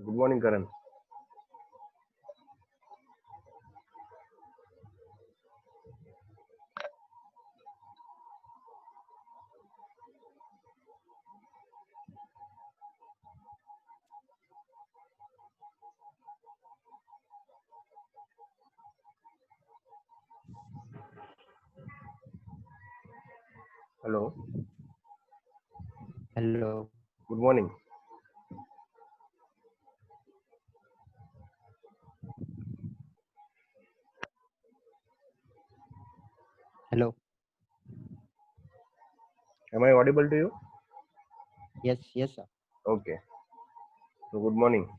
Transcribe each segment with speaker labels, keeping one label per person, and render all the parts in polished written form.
Speaker 1: Good morning, Karan. Hello.
Speaker 2: Hello.
Speaker 1: Good morning.
Speaker 2: Hello.
Speaker 1: Am I audible to you?
Speaker 2: Yes, yes, sir.
Speaker 1: Okay. So good morning.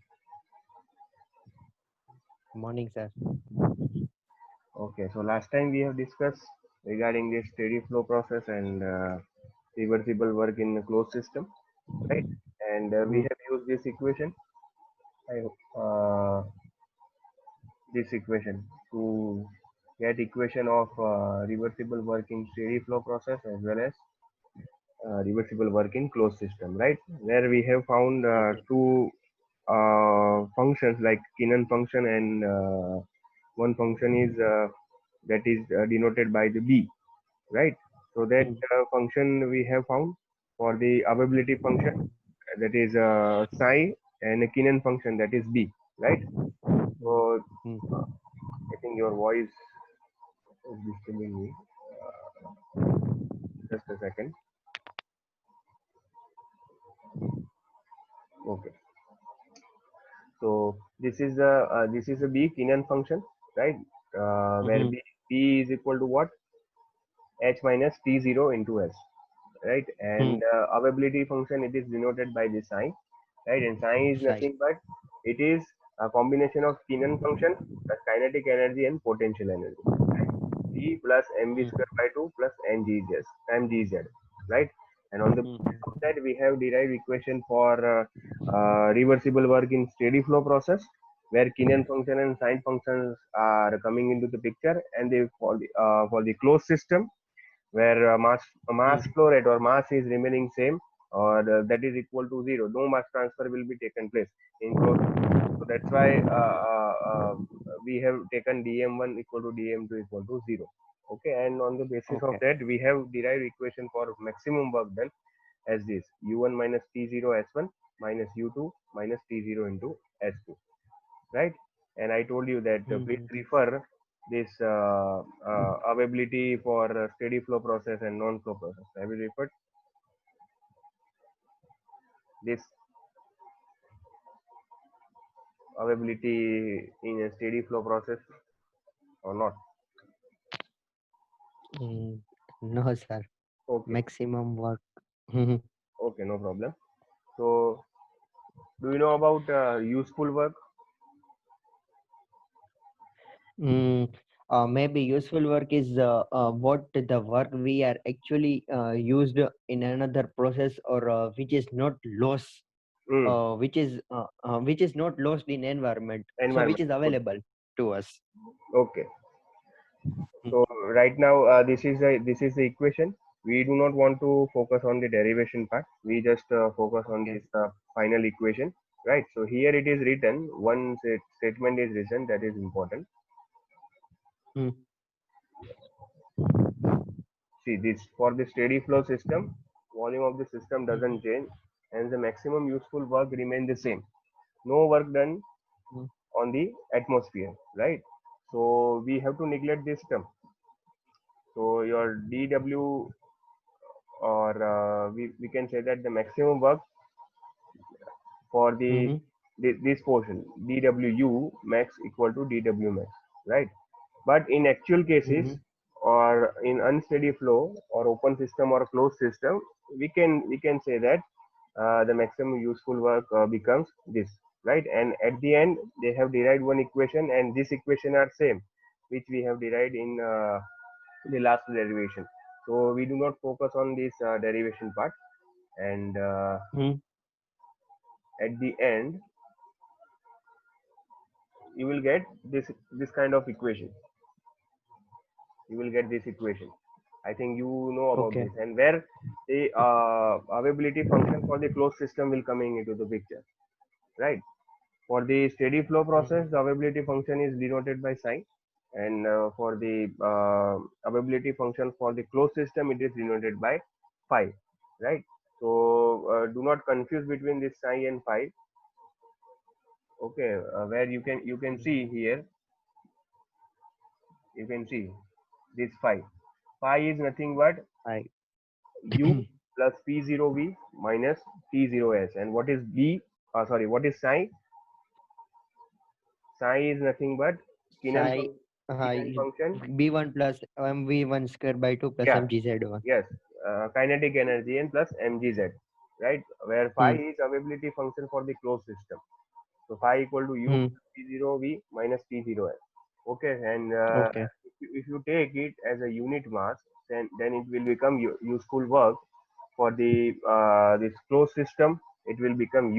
Speaker 2: Morning, sir.
Speaker 1: Okay. So last time we have discussed regarding the steady flow process and reversible work in a closed system, right? And we
Speaker 2: Mm,
Speaker 1: have used this equation. I hope, this equation to get equation of reversible work in steady flow process as well as reversible work in closed system, right? Where we have found
Speaker 2: okay.
Speaker 1: two functions like Kinnan function and one function is that is denoted by the B, right? So that
Speaker 2: Mm,
Speaker 1: function we have found for the availability function, that is psi, and a Kinnan function, that is B, right?
Speaker 2: mm,
Speaker 1: So
Speaker 2: mm.
Speaker 1: I think your voice is disturbing me. Just a second. Okay. So this is a B Kinnan function, right? Where
Speaker 2: Mhm,
Speaker 1: B is equal to what? H minus T0 into S, right?
Speaker 2: mm.
Speaker 1: And availability function, it is denoted by this sign, right? And sign is
Speaker 2: Sai.
Speaker 1: nothing but it is a combination of Kinnan function plus kinetic energy and potential energy, right? G plus mv
Speaker 2: Mm,
Speaker 1: square by 2 plus mgz, right? And on the basis
Speaker 2: mm,
Speaker 1: of that, we have derived equation for reversible work in steady flow process, where Kinnan function and sine functions are coming into the picture, and they for the closed system where
Speaker 2: mm.
Speaker 1: mass flow rate or mass is remaining same, or that is equal to zero. No mass transfer will be taken place in closed system. So that's why we have taken dm1 equal to dm2 equal to zero. Okay, and on the basis of
Speaker 2: Okay.
Speaker 1: that, we have derived equation for maximum work done as this: u1 minus t0 s1 minus u2 minus t0 into s2, right? And I told you that please
Speaker 2: Mm,
Speaker 1: refer this availability for steady flow process and non-flow process. I will refer this availability in a steady flow process or not.
Speaker 2: mm. No, sir.
Speaker 1: Okay,
Speaker 2: Maximum work. Mhm.
Speaker 1: okay, no problem. So, do you know about useful work?
Speaker 2: Mm, maybe useful work is what the work we are actually used in another process, or which is not lost,
Speaker 1: Mm,
Speaker 2: which is not lost in environment, so which
Speaker 1: environment.
Speaker 2: is
Speaker 1: Good.
Speaker 2: available to us.
Speaker 1: Okay.
Speaker 2: Mm,
Speaker 1: So right now, this is the equation. We do not want to focus on the derivation part. We just focus on
Speaker 2: okay.
Speaker 1: this final equation, right? So here it is written. One statement is written that is important.
Speaker 2: Mm,
Speaker 1: See this: for the steady flow system, volume of the system
Speaker 2: mhm,
Speaker 1: doesn't change, and the maximum useful work remain the same. No work done
Speaker 2: mm,
Speaker 1: on the atmosphere, right? So we have to neglect this term. So your dW, or we can say that the maximum work for
Speaker 2: mhm,
Speaker 1: this portion dwu max equal to dw max, right? But in actual cases,
Speaker 2: mhm,
Speaker 1: or in unsteady flow or open system or closed system, we can say that the maximum useful work becomes this, right? And at the end they have derived one equation, and this equation are same which we have derived in the last derivation. So we do not focus on this derivation part, and
Speaker 2: Hmm.
Speaker 1: at the end you will get this kind of equation. You will get this equation. I think you know about
Speaker 2: Okay.
Speaker 1: this, and where the availability function for the closed system will coming into the picture, right? For the steady flow process,
Speaker 2: Hmm.
Speaker 1: the availability function is denoted by psi, and for the availability function for the closed system, it is denoted by phi, right? So do not confuse between this psi and phi. Okay, where you can see here, you can see this phi. Phi is nothing but
Speaker 2: I.
Speaker 1: u plus p0v minus t0s. And what is b? Sorry, what is psi? Psi is nothing but Keenan,
Speaker 2: Psi.
Speaker 1: Keenan function.
Speaker 2: B1 plus MV1 square by 2 plus
Speaker 1: Yeah,
Speaker 2: MGZ1.
Speaker 1: yes, kinetic energy and plus mgz, right? Where phi
Speaker 2: Hmm.
Speaker 1: is availability function for the closed system. So phi equal to u
Speaker 2: Hmm.
Speaker 1: plus p0v minus t0s. Okay, and
Speaker 2: Okay.
Speaker 1: if you take it as a unit mass, then it will become useful work for the this closed system. It will become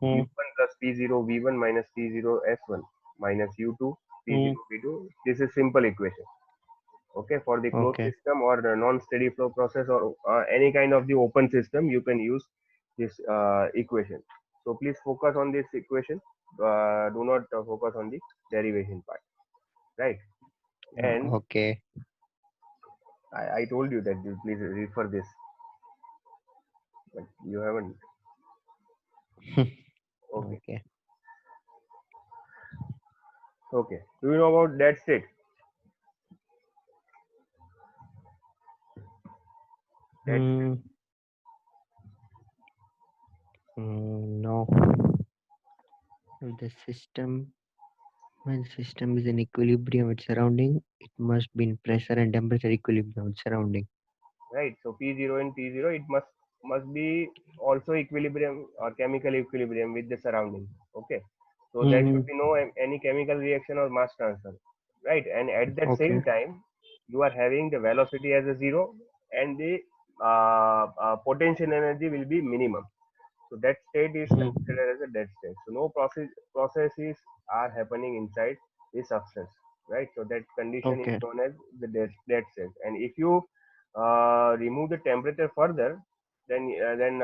Speaker 2: Hmm.
Speaker 1: u1 plus p0 v1 minus t0 s1 minus u2
Speaker 2: Hmm.
Speaker 1: p0 v2. This is simple equation. Okay, for the closed
Speaker 2: Okay.
Speaker 1: system or the non-steady flow process, or any kind of the open system, you can use this equation. So please focus on this equation. Do not focus on the derivation part, right? And
Speaker 2: Okay.
Speaker 1: I told you that you please refer this, but you haven't. Okay.
Speaker 2: Okay.
Speaker 1: Okay, do you know about dead state? Dead state.
Speaker 2: Hmm. No. If the system, when the system is in equilibrium with surrounding, it must be in pressure and temperature equilibrium with surrounding.
Speaker 1: Right? So P0 and T0, it must be also equilibrium or chemical equilibrium with the surrounding. Okay, so there
Speaker 2: Hmm.
Speaker 1: should be no any chemical reaction or mass transfer, right? And at that
Speaker 2: Okay.
Speaker 1: same time, you are having the velocity as a zero, and the potential energy will be minimum. So that state is
Speaker 2: Hmm.
Speaker 1: considered as a dead state. So no processes are happening inside the substance, right? So that condition is
Speaker 2: Okay.
Speaker 1: known as the dead state. And if you remove the temperature further, then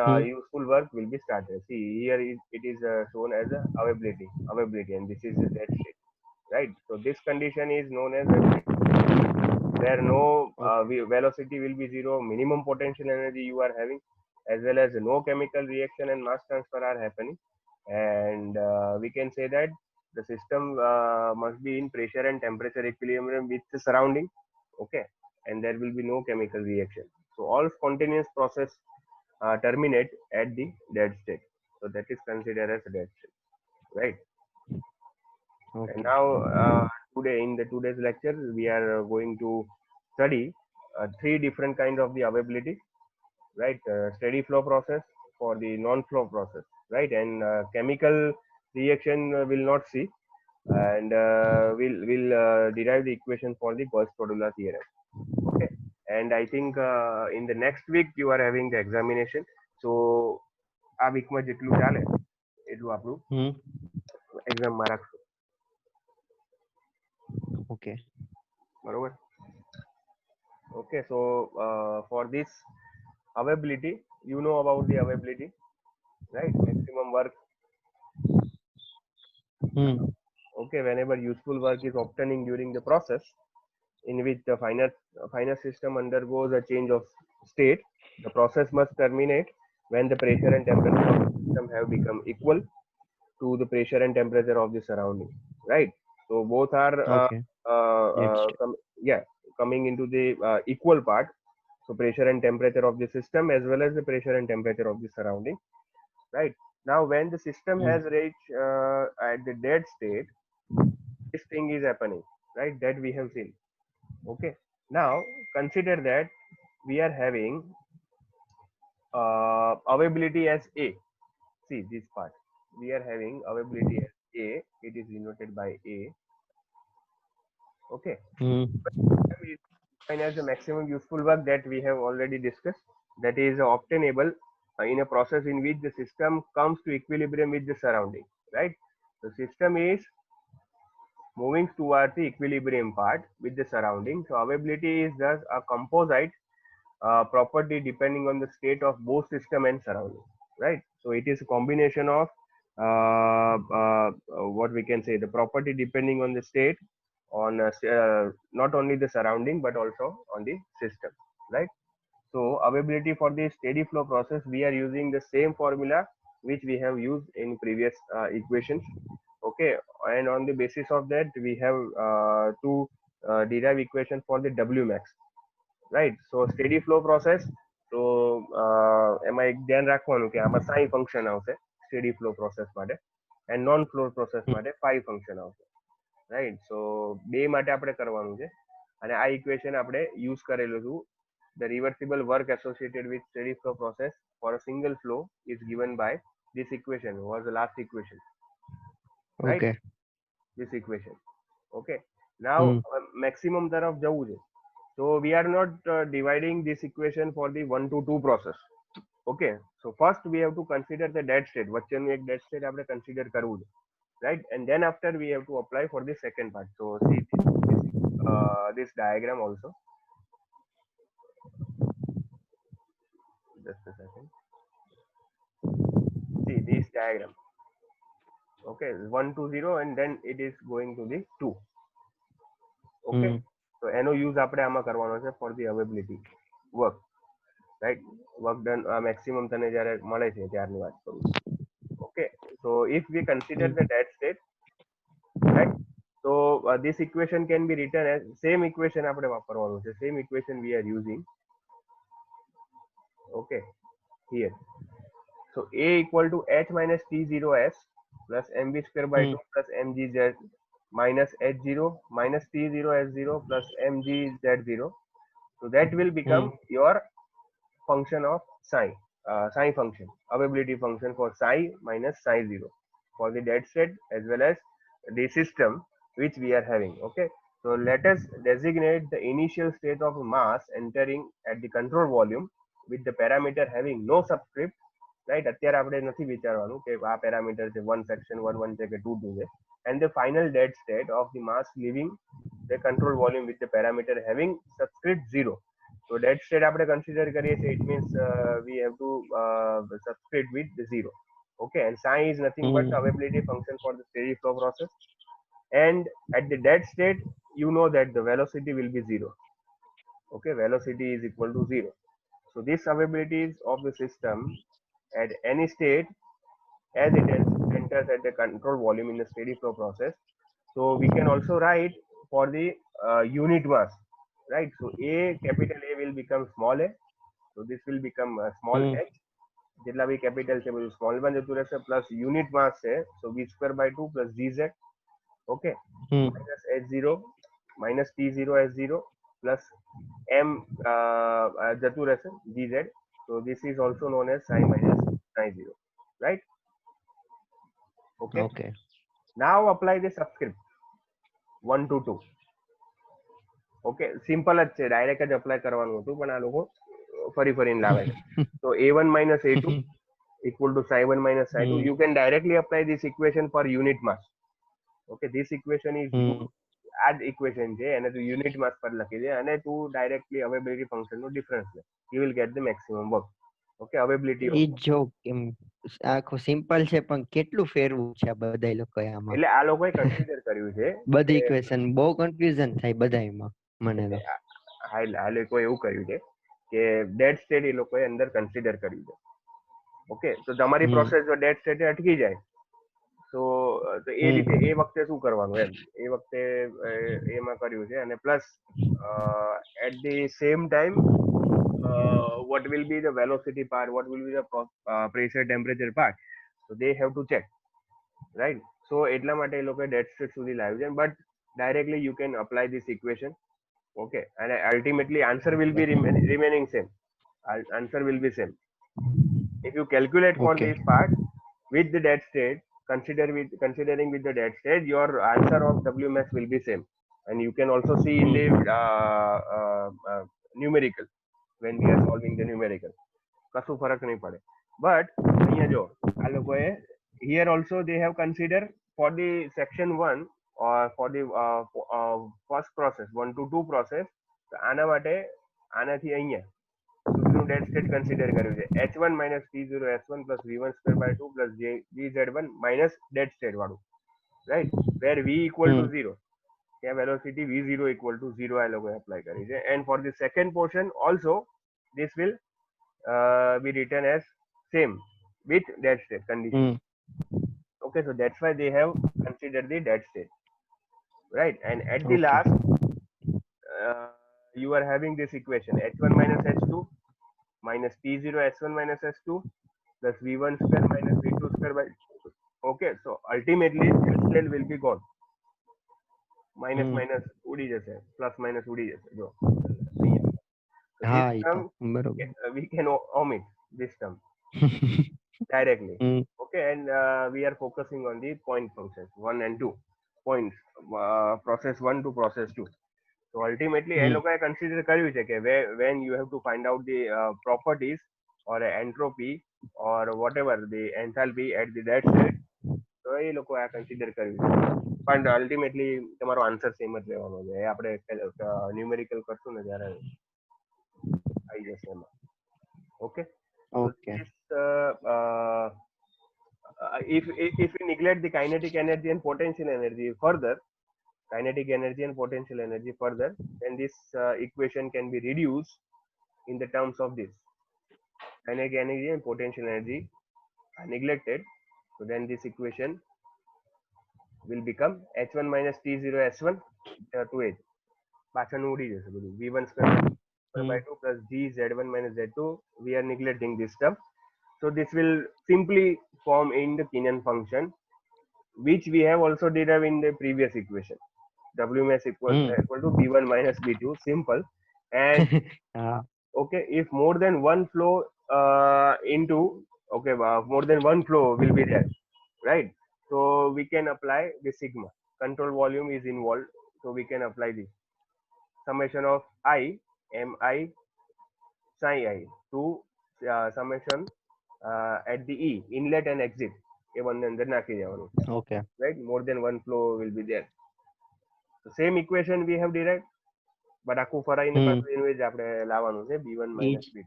Speaker 2: Hmm.
Speaker 1: useful work will be started. See here it is shown as a availability, and this is the dead state, right? So this condition is known as a dead state, where no
Speaker 2: Okay.
Speaker 1: velocity will be zero, minimum potential energy you are having, as well as no chemical reaction and mass transfer are happening. And we can say that the system must be in pressure and temperature equilibrium with the surrounding. Okay, and there will be no chemical reaction. So all spontaneous process terminate at the dead state. So that is considered as a dead state, right? And
Speaker 2: Okay.
Speaker 1: now, today in the today's lecture, we are going to study three different kinds of the availability, right? Steady flow process for the non-flow process, right? And chemical reaction will not see, and we'll derive the equation for the Gauss-Podula theorem. Okay. And I think in the next week you are having the examination. So આ વીકમાં જેટલું ચાલે એટલું આપણું
Speaker 2: Hmm.
Speaker 1: એક્ઝામમાં રાખશું.
Speaker 2: Okay.
Speaker 1: બરોબર. Okay, so for this availability, you know about the availability, right? Maximum work.
Speaker 2: Hmm.
Speaker 1: Okay, whenever useful work is obtaining during the process in which the final system undergoes a change of state, the process must terminate when the pressure and temperature of the system have become equal to the pressure and temperature of the surrounding, right? So both are
Speaker 2: Okay. Let's.
Speaker 1: yeah, coming into the equal part. So pressure and temperature of the system as well as the pressure and temperature of the surrounding, right? Now when the system
Speaker 2: Hmm.
Speaker 1: has reached at the dead state, this thing is happening, right? That we have seen. Okay, now consider that we are having availability as A. See this part. we are having availability as A, it is denoted by A. Okay.
Speaker 2: Hmm.
Speaker 1: It is defined as the maximum useful work that we have already discussed, that is obtainable in a process in which the system comes to equilibrium with the surrounding, right? The system is moving towards the equilibrium part with the surrounding. So availability is thus a composite property depending on the state of both system and surrounding, right? So it is a combination of what we can say, the property depending on the state, on not only the surrounding but also on the system, right? So availability for the steady flow process, we are using the same formula which we have used in previous equations. Okay, and on the basis of that, we have to derive equation for the W max, right? So steady flow process. તો એમાં એક ધ્યાન રાખવાનું કે આમાં psi function આવશે steady flow process માટે, and non flow process માટે phi ફંક્શન આવશે, રાઈટ? સો બે માટે આપણે કરવાનું છે, અને આ ઇક્વેશન આપણે યુઝ કરેલું હતું. The reversible work associated with steady flow process for a single flow is given by this equation, was the last equation, right?
Speaker 2: Okay.
Speaker 1: This equation. Okay. Now
Speaker 2: Hmm.
Speaker 1: maximum તરફ જવું છે. So we are not dividing this equation for the 1 to 2 process. Okay. So first we have to consider the dead state. વચ્ચેનું એક dead state આપણે consider કરવું છે, right? And then after we have to apply for the second part. So see this diagram also. Just a second. See this diagram. Okay, 1 to 0 and then it is going to the 2. Okay.
Speaker 2: Hmm.
Speaker 1: So એનો use આપણે આમાં કરવાનો છે for the availability work, right? Work done maximum તને જ્યારે મળે છે ત્યારની વાત કરું. Okay. So if we consider the dead state, right? So this equation can be written as same equation આપણે વાપરવાનું છે, same equation we are using. Okay, here. So A equal to H minus T0S plus mv square by 2 plus mgz minus H0 minus T0S0 plus mgz0. So that will become your function of psi, psi function, availability function for psi minus psi 0 for the dead state as well as the system which we are having. Okay. So let us designate the initial state of mass entering at the control volume with the parameter having no subscript, right? અત્યારે આપણે નથી વિચારવાનું કે આ parameter છે 1 section 1 છે કે 2 છે, and the final dead state of the mass leaving the control volume with the parameter having subscript 0. So dead state આપણે consider કરીએ છીએ, it means we have to subscript with the 0. Okay, and psi is nothing but availability function for the steady flow process, and at the dead state you know that the velocity will be 0. Okay, velocity is equal to 0. So this availabilities of the system at any state as it enters at the control volume in the steady flow process. So we can also write for the unit mass, right? So A, capital A will become small a, so this will become small h. જેટલા બી capital છે બધું small માં જતું રહેશે, plus unit માસ છે, so v square by 2 plus dz. Okay. Minus h0 minus t0 s0 plus m જતું રહેશે dz. So this is also known as psi minus psi 0, right? Okay.
Speaker 2: Okay.
Speaker 1: Now apply the subscript 1 to 2. Okay, simple જ છે, direct જ apply કરવાનું હતું, પણ આ લોકો ફરી ફરીને લાવે છે. So a1 minus a2 equal to psi 1 minus psi 2. You can directly apply this equation for unit mass. Okay, this equation is આ જ equation છે, એને તું unit mass પર લખી દે અને તું directly availability function નો difference લે. You will get the maximum work. Okay, availability of
Speaker 2: ઈ જો કેમ આખો સિમ્પલ છે પણ કેટલું ફેરવું છે આ બધા લોકોએ આમાં,
Speaker 1: એટલે આ લોકોએ કન્સિડર કર્યું છે
Speaker 2: બધી ઇક્વેશન બહુ કન્ફ્યુઝન થાય બધામાં મને તો.
Speaker 1: આ લોકોએ એવું કર્યું છે કે ડેડ સ્ટેટ એ લોકોએ અંદર કન્સિડર કર્યું છે. ઓકે, તો તમારી પ્રોસેસ જો ડેડ સ્ટેટે અટકી જાય તો એ રીતે એ વખતે શું કરવાનું એમ, એ વખતે એમાં કર્યું છે. અને plus at the same time what will be the velocity part, what will be the pressure temperature part, so they have to check, right? So એટલા માટે એ લોકોએ ડેડ સ્ટેટ સુધી લાવ્યું છે, but directly you can apply this equation. Okay, and ultimately answer will be remaining same. Answer will be same if you calculate for this part. with the dead state, considering with the dead state, your answer of WMS will be same, and you can also see in the numerical when we are solving the numerical. કશું ફરક નહીં પડે. But અહીંયા જો આ લોકોએ here also they have considered for the section 1 or for the first process 1 to 2 process, તો આના માટે આનાથી અહીંયા સુધીનું ડેડ સ્ટેટ કન્સિડર કર્યું છે h1 minus t0 s1 plus v1 square by 2 plus gz1 minus dead state વાળું, right, where v equal to 0, ત્યાં velocity v0 equal to 0 આ લોકોએ એપ્લાય કરી છે. And for the second portion also this will be written as same with dead state condition. Okay, so that's why they have considered the dead state, right? And at the last you are having this equation h1 minus h2 minus t0 s1 minus s2 plus v1 square minus v2 square by 2. Okay, so ultimately dead state will be gone. Minus minus ઉડી જશે, plus minus ઉડી જશે જો. This term we can omit this term directly. Okay, and we are focusing on the point functions 1 and 2 points, process 1 to process 2. So ultimately એ લોકોએ consider કર્યું છે કે when you have to find out the properties or entropy or whatever the enthalpy at the dead state, તો એ લોકો આ consider કર્યું છે. પણ અલ્ટિમેટલી તમારો આન્સર સેમ જ રહેવાનો છે. એ આપણે ન્યુમેરિકલ કરશું ને ત્યારે આવી જશે એમાં. Okay,
Speaker 2: okay.
Speaker 1: If we neglect the kinetic energy and potential energy further, then this equation can be reduced in the terms of this. Kinetic energy and potential energy are neglected, so then this equation will become h1 minus t0 s1 to h. પાછળનું ઉડી જશે બધું. v1 square by 2 plus g z1 minus z2. We are neglecting this term, so this will simply form in the Kenan function, which we have also derived in the previous equation. WMS equal to b1 minus b2, simple. And okay, if more than one flow more than one flow will be there, right? So we can apply the sigma. Control volume is involved, so we can apply this summation of I mi psi I to summation at the E, inlet and exit. એ બંને અંદર નાખી દેવાનું.
Speaker 2: Okay,
Speaker 1: right, more than one flow will be there. So same equation we have derived, but આખું ફરાઈને પાછું એનું જ આપણે લાવવાનું છે b1 minus b2.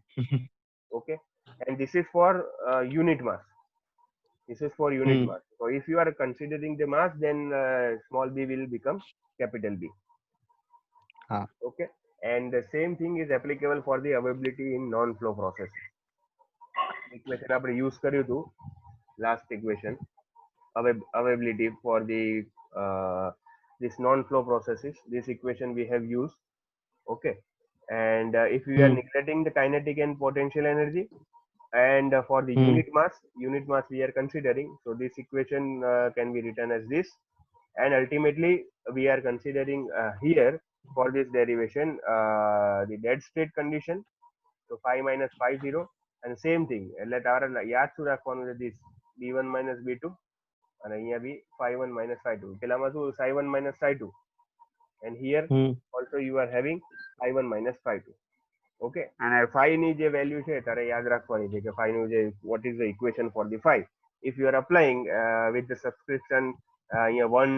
Speaker 1: Okay, and this is for unit mass. So if you are considering the mass, then small b will become capital B. Okay, and the same thing is applicable for the availability in non-flow processes. Equation આપણે use કર્યું હતું, last equation, availability for the this non-flow processes. This equation we have used. Okay, and if we are neglecting the kinetic and potential energy, and for the unit mass we are considering, so this equation can be written as this. And ultimately we are considering here for this derivation the dead state condition, so phi minus phi 0, and same thing એટલે તારે યાદ શું રાખવાનું છે, this b1 minus b2 અને અહીંયા બી phi 1 minus phi 2. પેલામાં શું psi 1 minus psi 2, and here also you are having phi 1 minus phi 2. Okay, and phi ની જે વેલ્યુ છે તારે યાદ રાખવાની છે કે phi નું જે what is the equation for the phi. If you are applying with the subscription અહીંયા 1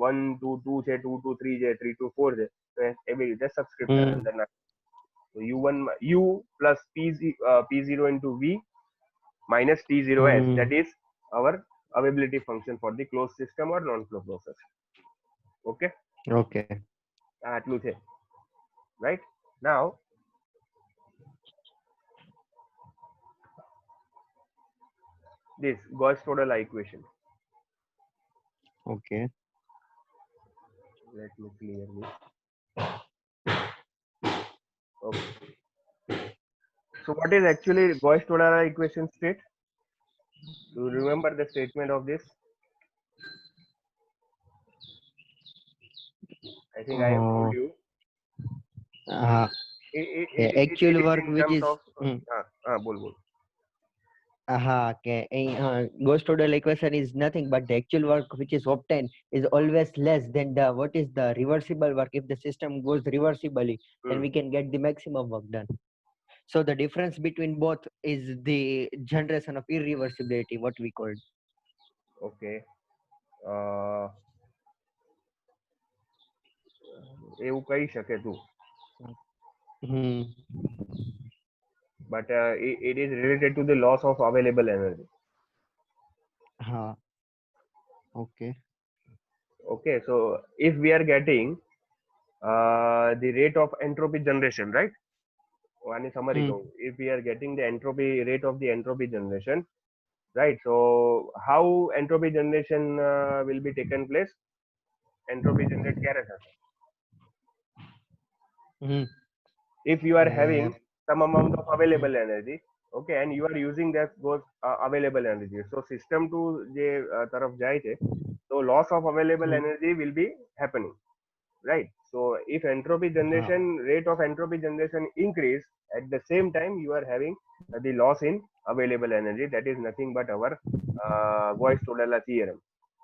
Speaker 1: 1 2 2 છે, 2 2 3 છે, 3 2 4 છે, તો એવી રીતે સબસ્ક્રિપ્શન અંદર નાખ. So u plus p0 into v minus t0s, that is our availability function for the closed system or non-flow process. Okay, આટલું છે, right? Now this Gauss-Todala equation.
Speaker 2: Okay,
Speaker 1: Let me clear this. Okay, so what is actually Gauss-Todala equation state? Do you remember the statement of this? I think I have told you.
Speaker 2: actual work which is
Speaker 1: bol.
Speaker 2: Okay. Gauss total equation is nothing but the actual work which is obtained is always less than the what is the reversible work. If the system goes reversibly, then we can get the maximum work done. So the difference between both is the generation of irreversibility, what we called.
Speaker 1: Okay. એવું કહી શકે તું,
Speaker 2: Hmm.
Speaker 1: but it is related to the loss of available energy.
Speaker 2: Okay.
Speaker 1: Okay, so if we are getting the rate of entropy generation, right? One summary
Speaker 2: Hmm.
Speaker 1: કહું. If we are getting the entropy rate of the entropy generation, right? So how entropy generation will be taken place? Entropy generate ક્યારે થશે?
Speaker 2: Hmm.
Speaker 1: If you are
Speaker 2: Uh,
Speaker 1: having some amount of
Speaker 2: hmm.
Speaker 1: available energy, okay, and you are using that those available energy, so system to જે તરફ જાય છે, so loss of available
Speaker 2: Hmm.
Speaker 1: energy will be happening, right? So if entropy generation rate of entropy generation increase, at the same time you are having the loss in available energy. That is nothing but our Boyce-Todala theorem.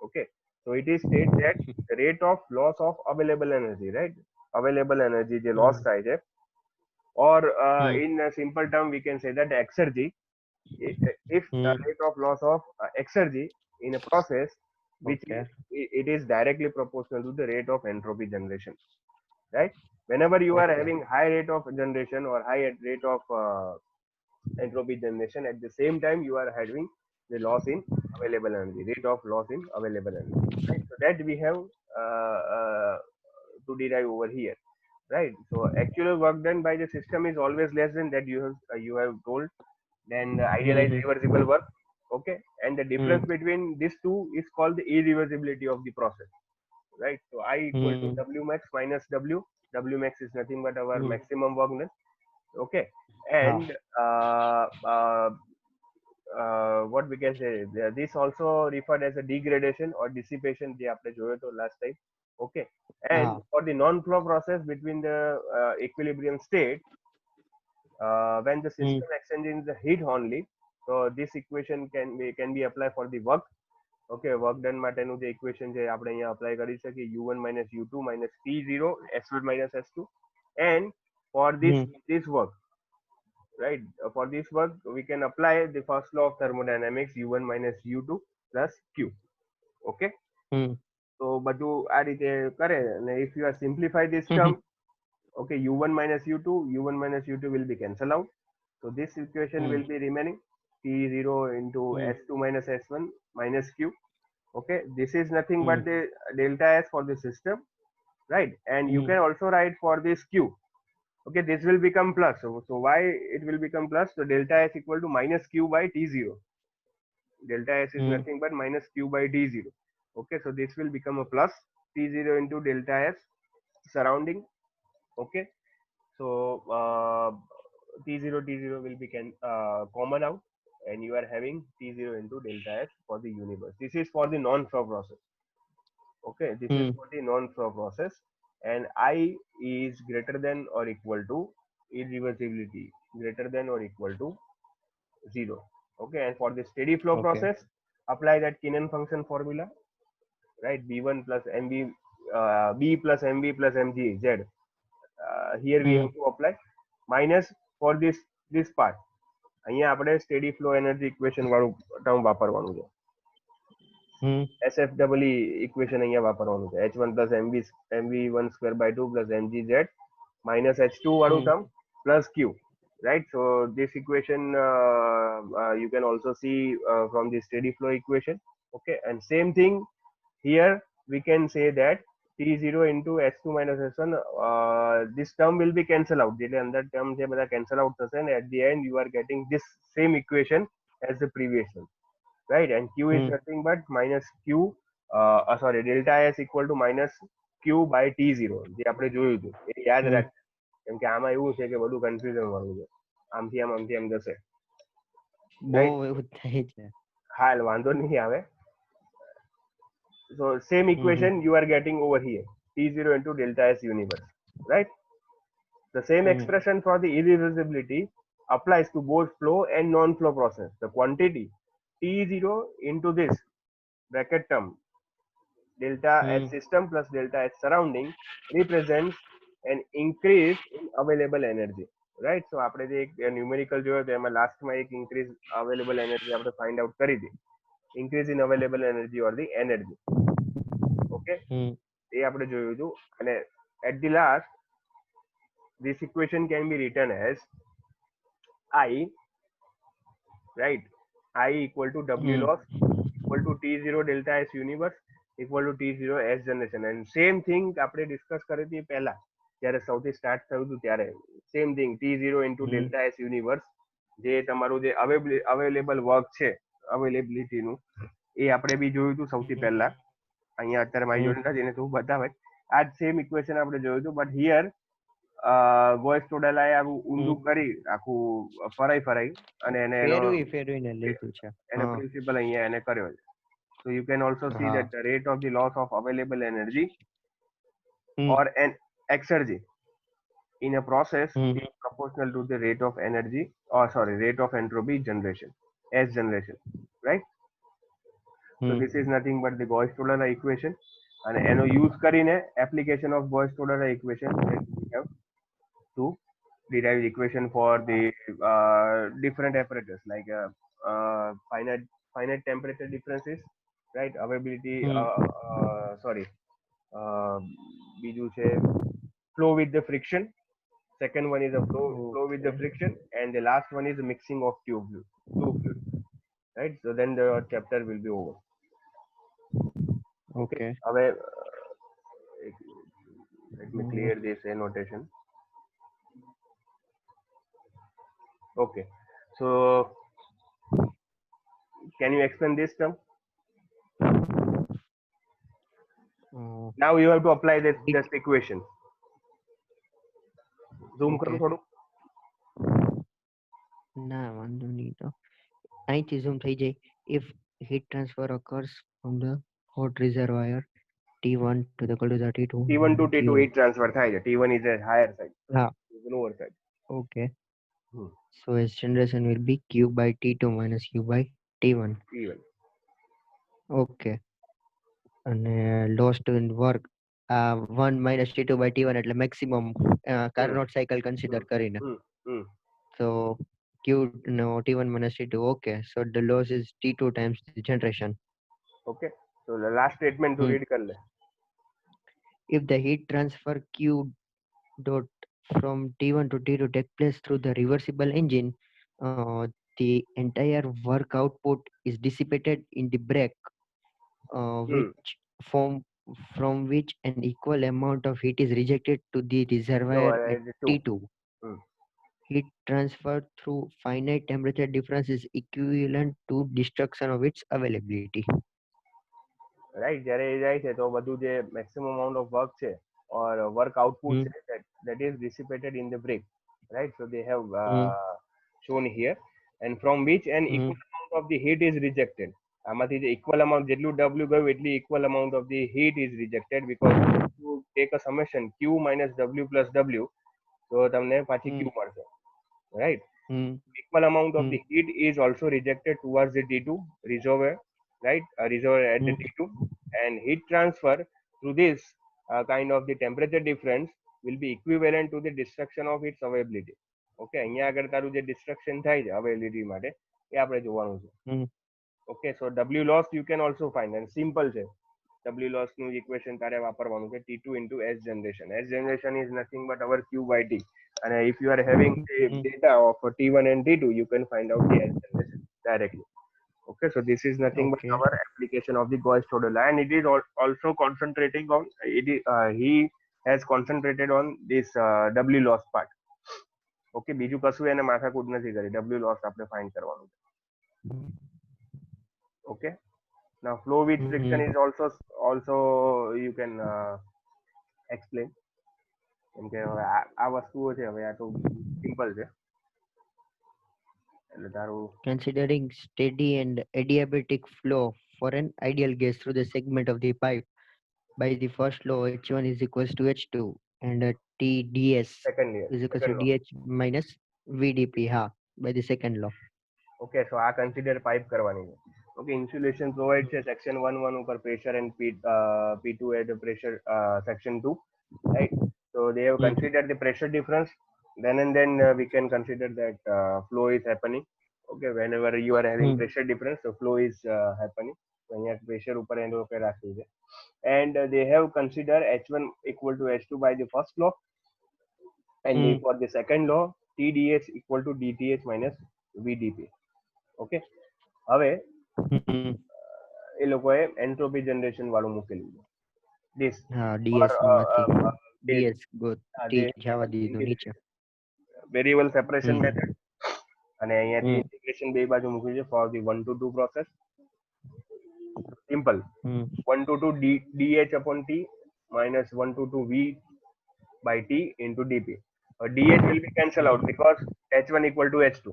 Speaker 1: Okay, so it is state that the rate of loss of available energy, right? Available energy the loss થાય છે, or
Speaker 2: Hmm.
Speaker 1: in a simple term we can say that exergy, if the
Speaker 2: Hmm.
Speaker 1: rate of loss of exergy in a process which
Speaker 2: Okay.
Speaker 1: it is directly proportional to the rate of entropy generation, right? Whenever you are
Speaker 2: Okay.
Speaker 1: having high rate of generation or high rate of entropy generation, at the same time you are having the loss in available energy, rate of loss in available energy, right? So that we have uh, uh, to derive over here, right? So actual work done by the system is always less than that, you have told, then idealized
Speaker 2: Hmm.
Speaker 1: reversible work. Okay, and the
Speaker 2: Hmm.
Speaker 1: difference between these two is called the irreversibility of the process, right? So I equal to
Speaker 2: Hmm.
Speaker 1: w max minus w max is nothing but our
Speaker 2: Hmm.
Speaker 1: maximum work done. Okay, and uh, uh, what we can say, this also referred as a degradation or dissipation જે આપણે જોયો તો last time. Okay, and for the non-flow process between the equilibrium state, when the
Speaker 2: Hmm.
Speaker 1: system exchanges the heat only, so this equation can be applied for the work. Okay, work done માટેનું જે equation છે આપણે અહીંયા apply કરી શકીએ, u1 minus u2 minus t0 s1 minus s2, and for this
Speaker 2: Hmm.
Speaker 1: this work, right? For this work we can apply the first law of thermodynamics, u1 minus u2 plus q. Okay,
Speaker 2: Hmm.
Speaker 1: so બધું આ રીતે કરે, અને if you are simplify this
Speaker 2: Hmm.
Speaker 1: term, okay, u1 minus u2 will be cancelled out, so this equation
Speaker 2: Hmm.
Speaker 1: will be remaining t0 into
Speaker 2: Hmm.
Speaker 1: s2 minus s1 minus q. Okay, this is nothing
Speaker 2: Hmm.
Speaker 1: but the delta s for the system, right? And you
Speaker 2: Hmm.
Speaker 1: can also write for this q. Okay, this will become plus, so why it will become plus? So delta s equal to minus q by t0. Delta s is
Speaker 2: Hmm.
Speaker 1: nothing but minus q by t0. Okay, so this will become a plus t0 into delta s surrounding. Okay, so t0 will be common out, and you are having t0 into delta s for the universe. This is for the non-flow process. Okay, this is
Speaker 2: Hmm.
Speaker 1: for the non-flow process, and I is greater than or equal to irreversibility greater than or equal to 0. Okay, and for the steady flow
Speaker 2: Okay.
Speaker 1: process, apply that Kenan function formula, right? b1 plus mb b plus mb plus mg z. Here we
Speaker 2: Hmm.
Speaker 1: have to apply minus for this part. અહીંયા આપણે steady flow energy equation વાળું term વાપરવાનું છે.
Speaker 2: Hmm.
Speaker 1: SFEE equation અહીંયા વાપરવાનું છે, h1 plus mv1 square by 2 plus mgz minus h2 વાળું
Speaker 2: Hmm.
Speaker 1: term plus q, right? So this equation you can also see from the steady flow equation. Okay, and same thing here, we can say that t0 into s2 minus s1, this term will be cancelled out, એટલે અંદર term છે બધા cancel out થશે, and at the end you are getting this same equation as the previous one, right? And q is
Speaker 2: Hmm.
Speaker 1: nothing but minus q, sorry, delta s equal to minus q by t0, જે આપણે જોયું હતું એ યાદ
Speaker 2: Hmm.
Speaker 1: રાખ, કેમ કે આમાં એવું છે કે બધું કન્ફ્યુઝન વાળું છે, આમથી આમ જશે,
Speaker 2: બહુ
Speaker 1: right?
Speaker 2: એવું થાય છે.
Speaker 1: હા, એટલે વાંધો નહીં આવે. So same
Speaker 2: Hmm.
Speaker 1: equation you are getting over here, t0 into delta s universe, right? The same
Speaker 2: Hmm.
Speaker 1: expression for the irreversibility, applies to both flow and non-flow process. The quantity T0 into this bracket term delta H system plus delta H surrounding represents an increase in available energy. Right. So આપણે જે એક numerical જોયો તો એમાં લાસ્ટમાં એક increase available energy આપણે find out કરી હતી. Increase in available energy or the energy. Okay, એ આપણે જોયું હતું. અને at the last this equation can be written as I, right, I equal to W loss equal to T0 delta S universe equal to T0 S generation. And same thing આપણે discuss કરી હતી પહેલા જ્યારે સૌથી start થયું હતું ત્યારે. Same thing T0 into delta S universe, જે તમારું જે અવેલેબલ વર્ક છે અવેલેબિલિટીનું, એ આપણે બી જોયું હતું સૌથી પહેલા. અહીંયા અત્યારે મારી જોડે નથી એને તું બતાવે. આ સેમ ઇક્વેશન આપણે જોયું હતું, બટ હિયર ગોયસ ટોડેલાએ આવું ઊંધું કરી આખું ફરાઈ અને એને
Speaker 2: ફેરવીને લીધું છે.
Speaker 1: એનો પ્રિન્સિપલ અહીંયા એને કર્યો છે. So you can also see that the rate of the loss of available energy or an exergy in a process is proportional to the rate of energy, or sorry, rate of entropy generation, S generation, right? So this is nothing but the Gauss-Tolera equation, and એનો use કરીને application of Gauss-Tolera equation that we have to derive the equation for the different apparatus like finite temperature differences, right? Availability, sorry, બીજું છે flow with the friction. Second one is a flow with the friction, and the last one is mixing of two fluids, right? So then the chapter will be over.
Speaker 2: Okay.
Speaker 1: હવે let me clear this annotation. Okay, so can you explain this term? Now you have to apply this equation. Zoom કરો થોડું.
Speaker 2: ના વાંધો નહીં, તો અહીંથી zoom થઈ જાય. If heat transfer occurs from the hot reservoir T1 to the cold reservoir T2.
Speaker 1: T1 to T2 heat transfer થાય છે. T1 is a higher side. Lower side.
Speaker 2: Okay. So its generation will be Q by T2 minus Q by T1.
Speaker 1: T1.
Speaker 2: Okay. And lost in work 1 minus T2 by T1 એટલે maximum Carnot cycle consider કરીને. So Q no T1 minus T2. Okay. So the loss is T2 times the generation.
Speaker 1: Okay. So the last statement to read kar le.
Speaker 2: If the heat transfer Q dot from T1 to T2 take place through the reversible engine, the entire work output is dissipated in the break, which from which an equal amount of heat is rejected to the reservoir at T2. Heat transfer through finite temperature difference is equivalent to destruction of its availability.
Speaker 1: Right, જ્યારે એ જાય છે તો બધું જે maximum amount of work છે or work output છે that is dissipated in the break, right? So they have shown here, and from which an equal amount of the heat is rejected. આમાંથી જે equal amount જેટલું W ગયું એટલી equal amount of the heat is rejected, because you take a summation Q minus W plus W, so તમને પાછી Q મળશે, right? Equal amount of the heat is also rejected towards the T2 reservoir, right? Reservoir at the T2, and heat transfer through this kind of the temperature difference will be equivalent to the destruction of its availability. Okay, અહીંયા આગળ તારું જે destruction થાય છે availability માટે એ આપણે જોવાનું છે. Okay, so W loss you can also find, and simple છે. W loss નું equation તારે વાપરવાનું છે T2 into S generation. S generation is nothing but our Q by T. And if you are having the data of T1 and T2, you can find out the S generation directly. Okay, so this is nothing but our application of the Gauss-Tolera, and it is also concentrating on he has concentrated on this W loss part. Okay, બીજું કશું એને માથાકૂટ નથી કરી, W loss આપણે find કરવાનું છે. Okay, now flow with friction is also you can explain. કેમ કે હવે આ વસ્તુઓ છે, હવે આ તો સિમ્પલ છે.
Speaker 2: Considering steady and adiabatic flow for an ideal gas through the segment of the pipe, by the first law H1 is equals to H2 and TdS is equals to DH minus VDP, by the second law.
Speaker 1: Okay, so આ consider pipe કરવાની છે. Okay, insulation provide છે section 1 ઉપર pressure and P2 at the pressure section 2, right? So they have considered the pressure difference. Then and then we can consider that flow is happening. Okay, whenever you are having pressure difference, so flow is happening. So અહીંયા pressure ઉપર એ લોકો રાખ્યું છે. And they have considered H1 equal to H2 by the first law, and for the second law TDH equal to DTH minus VDP. Okay, હવે એ લોકોએ entropy generation વાળું મૂકેલું છે. This
Speaker 2: DS માંથી DS ગોતી જવા દીધું નીચે.
Speaker 1: વેરિયેબલ સેપરેશન મેથડ અને અહીંયાથી ઇન્ટિગ્રેશન બે બાજુ મૂક્યું છે for the 1 to 2 process. Simple 1 to 2 DH upon T minus 1 to 2 V by T into DP. DH will be cancelled out because H1 equal to H2.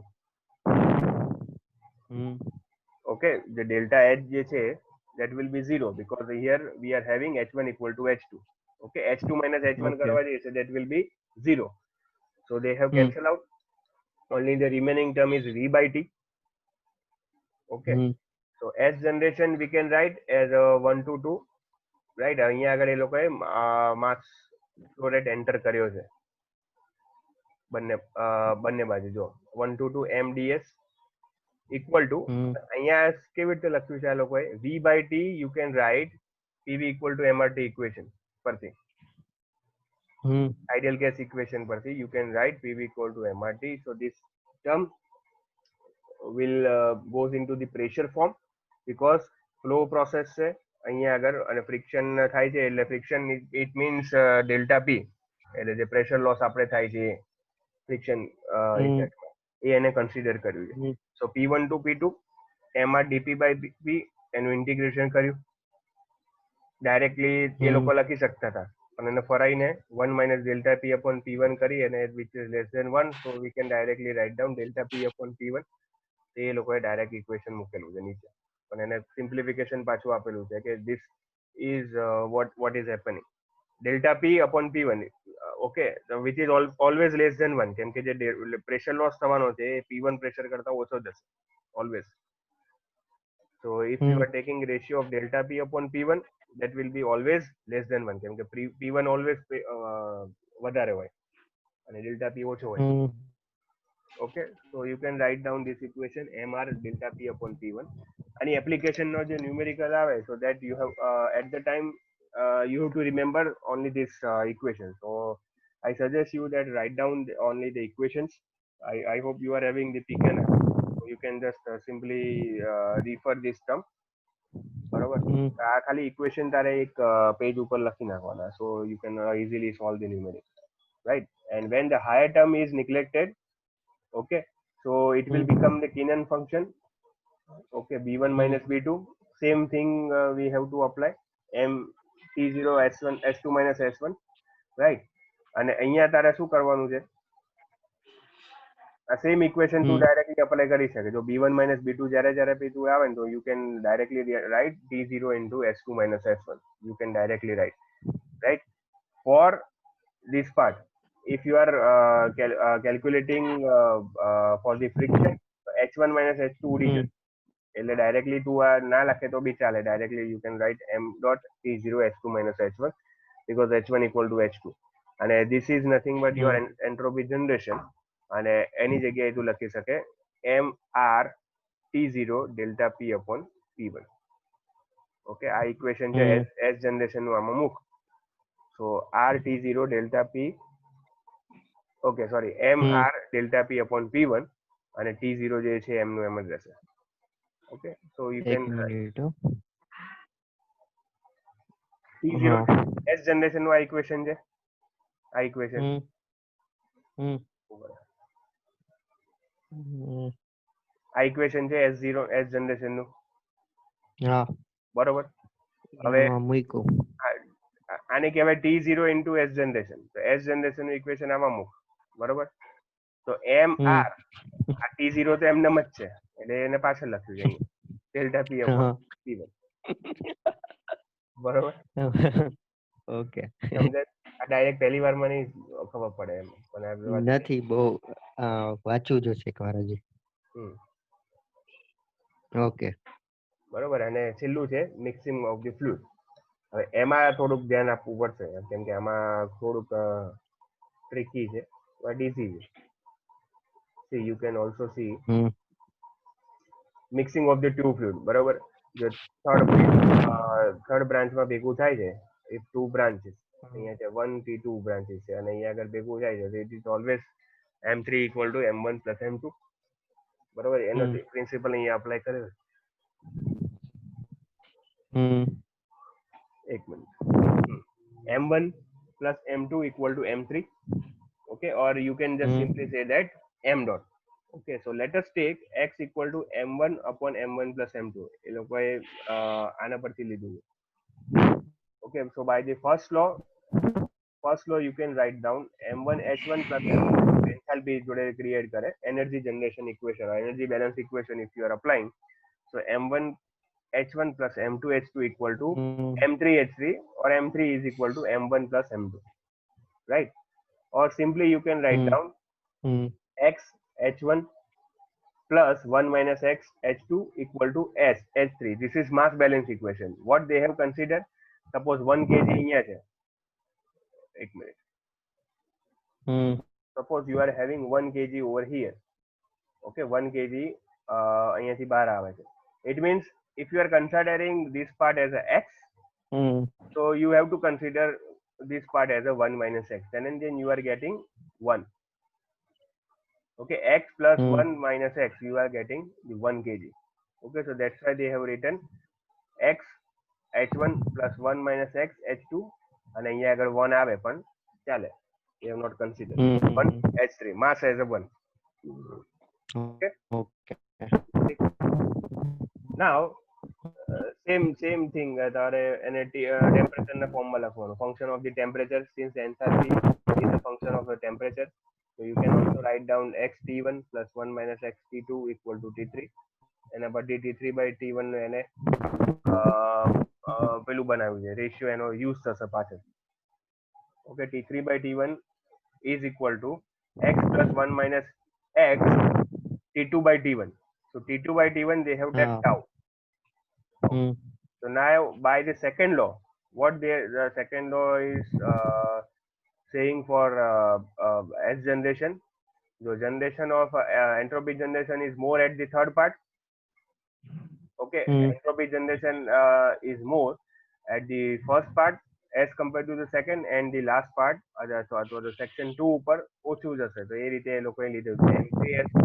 Speaker 1: Okay, the delta H જે છે that will be 0 because here we are having H1 equal to H2. Okay, H2 minus H1 કરવા જઈએ so that will be 0. So they have cancelled out. Only the remaining term is V by T. Okay, so S generation we can write as 1 to 2, right? અહીંયા આગળ એ લોકોએ mass flow rate enter કર્યો છે બંને બાજુ જો 1 to 2 MDS equal to અહીંયા કેવી રીતે લખ્યું છે આ લોકોએ V by T you can write PV equal to MRT equation પરથી ideal case equation પરથી you can write PV equal to MRT. So this term will goes into the pressure form because flow process છે અહીંયા આગળ અને friction થાય છે એટલે friction it means delta P એટલે જે pressure loss આપણે થાય છે friction એ એને કન્સિડર કર્યું છે. So P1 to P2 MR dP by P એનું ઇન્ટિગ્રેશન કર્યું ડાયરેક્ટલી એ લોકો લખી શકતા હતા પણ એને ફરાઈને 1 minus delta P upon P1 કરી અને which is less than 1, so we can directly write down delta P upon P1. એ લોકોએ ડાયરેક્ટ ઇક્વેશન મૂકેલું છે નીચે પણ એને સિમ્પ્લિફિકેશન પાછું આપેલું છે કે this is what is happening delta P upon P1, okay, which is always less than 1 કેમ કે જે પ્રેશર લોસ થવાનો છે એ P1 પ્રેશર કરતા ઓછો જશે always. So if you are taking ratio of delta P upon P1 that will be always less than 1 કેમ કે P1 always વધારે હોય અને delta P ઓછો હોય. Okay, so you can write down this equation MR delta P upon P1. Any application no je numerical આવે so that you have at the time you have to remember only this equation. So I suggest you that write down only the equations. I hope you are having the PCAN, so you can just simply refer this term. બરાબર, આ ખાલી equation તારે એક page ઉપર લખી નાખવાના so you can easily solve the numerical, right? And when the higher term is neglected, okay, so it will become the Kenan function. Okay, b1 minus b2, same thing we have to apply m t0 s1 s2 minus s1, right? અને અહીંયા તારે શું કરવાનું છે આ same equation તું directly apply કરી શકે જો b1 minus b2 જ્યારે જ્યારે p2 આવે ને તો you can directly write t0 into s2 minus s1, you can directly write, right? For this part if you are calculating for the friction, h1 minus h2 ઉડી જશે એટલે directly તું આ ના લખે તો બી ચાલે directly you can write m dot t0 h2 minus h1 because h1 equal to h2 અને this is nothing but your entropy generation અને એની જગ્યાએ તું લખી શકે mr t0 delta p upon p1. Okay, આ ઇક્વેશન છે s જનરેશન નું આમાં મૂક. So r t0 delta p, okay sorry, mr delta p upon p1 અને t0 જે છે m નું એમ જ રહેશે. Okay, so you can t0 s generation નું આ ઇક્વેશન છે આ ઇક્વેશન આ ઇક્વેશન છે s0 s જનરેશન નું બરોબર. હવે આને કહેવાય t0 into s generation, તો s generation નું ઇક્વેશન આમાં મૂક બરોબર. તો mr આ t0 તો એમનેમ જ છે એટલે એને પાછળ લખ્યું છે ડેલ્ટા p upon p1 બરોબર.
Speaker 2: ઓકે,
Speaker 1: સમજાય? આ ડાયરેક્ટ પહેલી વારમાં નહીં ખબર પડે એમ પણ
Speaker 2: નથી બહુ વાંચવું જોશે એકવાર હજી.
Speaker 1: હમ
Speaker 2: ઓકે.
Speaker 1: બરોબર. અને છેલ્લું છે મિક્સિંગ ઓફ ધી ફ્લુઇડ. હવે એમાં થોડુંક ધ્યાન આપવું પડશે કેમ કે આમાં થોડુંક ટ્રિકી છે બટ ઇઝી છે. See you can also see mixing of the two fluid. બરોબર. જો થર્ડ બ્રાન્ચમાં ભેગું થાય છે ઇફ ટુ બ્રાન્ચીસ અહીંયા છે 1 થી 2 બ્રાન્ચીસ છે અને અહીંયા આગળ ભેગું થાય છે it is always M3 equal to M1 plus M2. બરોબર. એનો પ્રિન્સિપલ અહીંયા અપ્લાય કરેલો. એક minute. M1 plus M2 equal to M3. Okay, or you can just simply say that M dot. Okay, so let us take x equal to M1 upon M1 plus M2. એ લોકોએ આના પરથી લીધું. Okay, so by the first law you can write down M1 H1 plus M2 enthalpy જોડે create કરે energy generation equation or energy balance equation if you are applying. So M1 H1 plus M2 H2 equal to M3 H3 or M3 is equal to M1 plus M2, right? Or simply you can write down X H1 plus 1 minus X H2 equal to S H3. This is mass balance equation. What they have considered, suppose 1 kg અહીંયા છે. એક minute. Suppose you are having 1 kg over here. Okay, 1 kg અહીંયાથી બહાર આવે છે. It means if you are considering this part as a X, so you have to consider this part as a 1 minus X, and then you are getting 1. Okay, X plus 1 minus X, you are getting the 1 kg. Okay, so that's why they have written X H1 plus 1 minus X H2 and અહીંયા આગળ 1 આવે પણ ચાલે. They have not considered 1 H3 mass as a 1. Okay. Now same thing તારે એને temperature ના ફોર્મમાં લખવાનું. Function of the temperature since enthalpy is a function of the temperature, so you can also write down x T1 plus 1 minus x T2 equal to T3. એના પરથી T3 by T1 એને પેલું બનાવ્યું છે ratio એનો use થશે પાછળ. Okay, T3 by T1 is equal to x plus 1 minus x T2 by T1. So T2 by T1 they have that tau. So now by the second law, what the second law is saying for S generation, the generation of entropy generation is more at the third part. Okay, entropy generation is more at the first part as compared to the second, and the last part so the section 2 ઉપર ઓછું જશે. તો એ રીતે એ લોકોએ લીધું છે M3 S2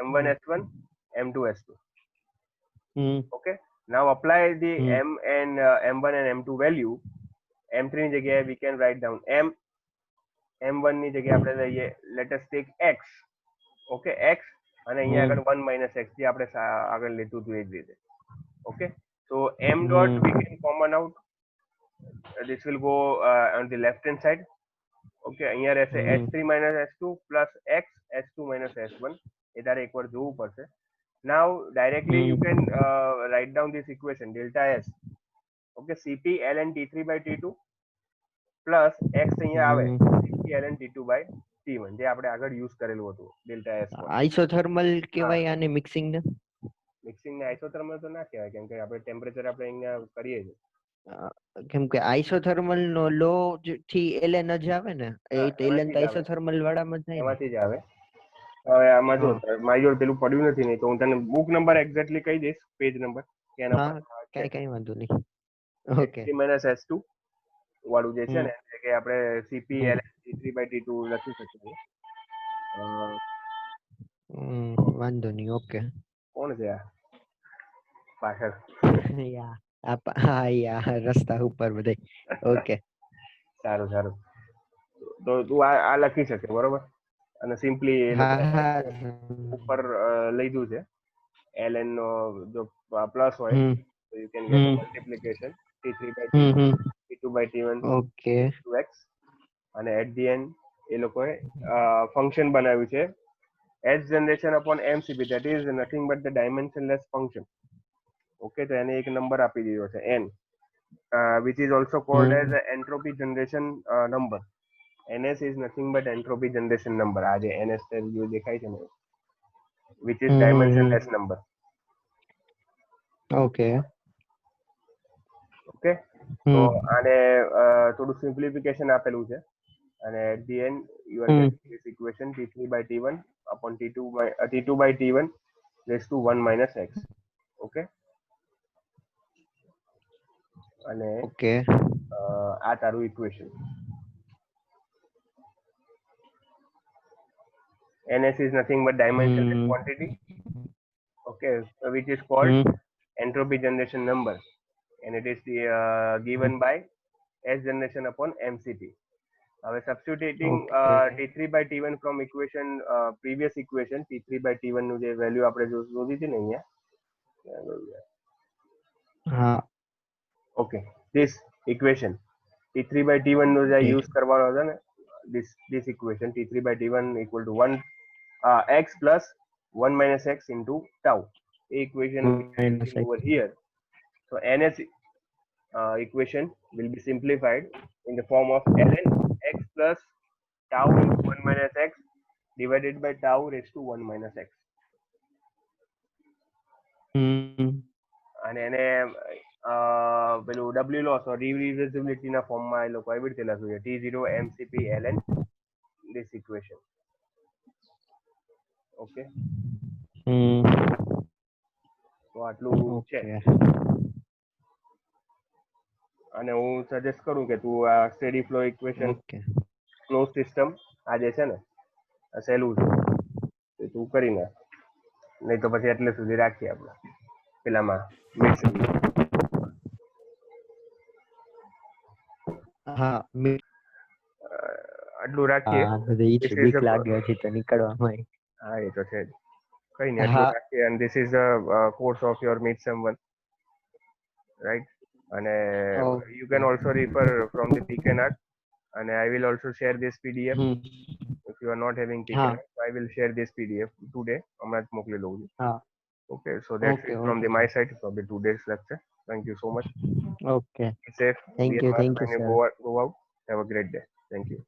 Speaker 1: M1 S1 M2 S2. Okay, now apply the M and M1 and M2 value. M3 ની જગ્યાએ we can write down M1 ની જગ્યાએ આપણે લઈએ let us take X. Okay, X અને અહીંયા આગળ 1 minus X જે આપણે આગળ લીધું હતું એ જ રીતે. Okay, so M dot we can common out. This will go on the left hand side. Okay, અહીંયા રહેશે H3 minus H2 plus X H2 minus H1. એ તારે એકવાર જોવું પડશે. Now directly you can write down this equation delta S. Okay, Cp ln T3 by T2 plus X અહીંયા આવે Cp ln T2 by T1 જે આપણે આગળ use કરેલું હતું delta S.
Speaker 2: આઇસોથર્મલ કહેવાય આને મિક્સિંગ ને?
Speaker 1: મિક્સિંગ ને આઇસોથર્મલ તો ના કહેવાય કેમ કે આપણે ટેમ્પરેચર આપણે અહીંયા કરીએ છીએ.
Speaker 2: કેમ કે આઇસોથર્મલ નો લો થી ln જ આવે ને? એ ln તો આઇસોથર્મલ વાળામાં જ થાય ને?
Speaker 1: એમાંથી જ આવે. હવે આમાં જો મારી જોડે પેલું પડ્યું નથી નહીં તો હું તને બુક નંબર એક્ઝેક્ટલી કહી દઈશ, પેજ નંબર એના પર.
Speaker 2: કઈ વાંધો નહીં. ઓકે,
Speaker 1: H3 - S2 વાળું જે છે ને કે આપણે Cp ln T3 by T2 લખી શકીએ.
Speaker 2: વાંધો નહીં. ઓકે,
Speaker 1: કોણ છે આ પાછળ?
Speaker 2: હા, રસ્તા ઉપર બધે. ઓકે,
Speaker 1: સારું સારું. તો તું આ લખી શકે બરોબર. અને સિમ્પલી ઉપર લીધું છે ln નો જો પ્લસ હોય તો you can get multiplication T3 by T2 by T1
Speaker 2: okay
Speaker 1: to X. અને એટ ધી એન્ડ એ લોકોએ ફંક્શન બનાવ્યું છે S generation upon MCP, that is nothing but the dimensionless function. Okay, તો એને એક નંબર આપી દીધો છે n, which is also called as entropy generation number. NS is nothing but entropy generation number. આ જે NS value દેખાય છે ને, which is
Speaker 2: hmm
Speaker 1: dimensionless number.
Speaker 2: Okay
Speaker 1: Okay, તો આને થોડું સિમ્પ્લિફિકેશન આપેલું છે અને at the end you are getting this equation t3 by t1 upon t2 by t1 raised to 1 minus x. Okay, અને
Speaker 2: ઓકે
Speaker 1: આ તારું equation. NS is nothing but dimensionless quantity, okay, which is called entropy generation number, and it is given by S generation upon MCT. હવે substituting T3 by T1 from equation previous equation T3 by T1 નું જે value આપણે શોધી છે ને અહીંયા,
Speaker 2: હા
Speaker 1: okay, this equation T3 by T1 નો જે યુઝ કરવાનો હતો ને, this equation T3 by T1 equal to 1 x plus 1 minus x into tau. Equation over here. So NS equation will be simplified in the form of ln x plus tau into 1 minus x divided by tau raised to 1 minus x. અને એને પેલું w loss or irreversibility ના ફોર્મમાં એ લોકો આવી રીતે લખ્યું છે t0 mcp ln this equation. Okay, તો આટલું છે. અને હું સજેસ્ટ કરું કે તું આ steady flow equation close system આ જે છે ને આ સહેલું છે એ તું કરી નાખ, નહીં તો પછી એટલે સુધી રાખીએ આપણે પેલામાં મિડ સેમ.
Speaker 2: હા
Speaker 1: આટલું રાખીએ.
Speaker 2: બીક લાગે છે તો નીકળવામાં.
Speaker 1: હા એ તો છે જ, કઈ નહીં આટલું રાખીએ. and this is the course of your mid sem 1, right? and you can also refer from the PKNAT, and I will also share this PDF. If you are not having PKNAT, I will share this PDF today. હમણાં જ મોકલી લઉં છું. Okay, so that's it from the my side for the today's lecture. Thank you so much.
Speaker 2: Okay,
Speaker 1: be safe.
Speaker 2: Thank you
Speaker 1: when you
Speaker 2: sir.
Speaker 1: go out. Have a great day. Thank you.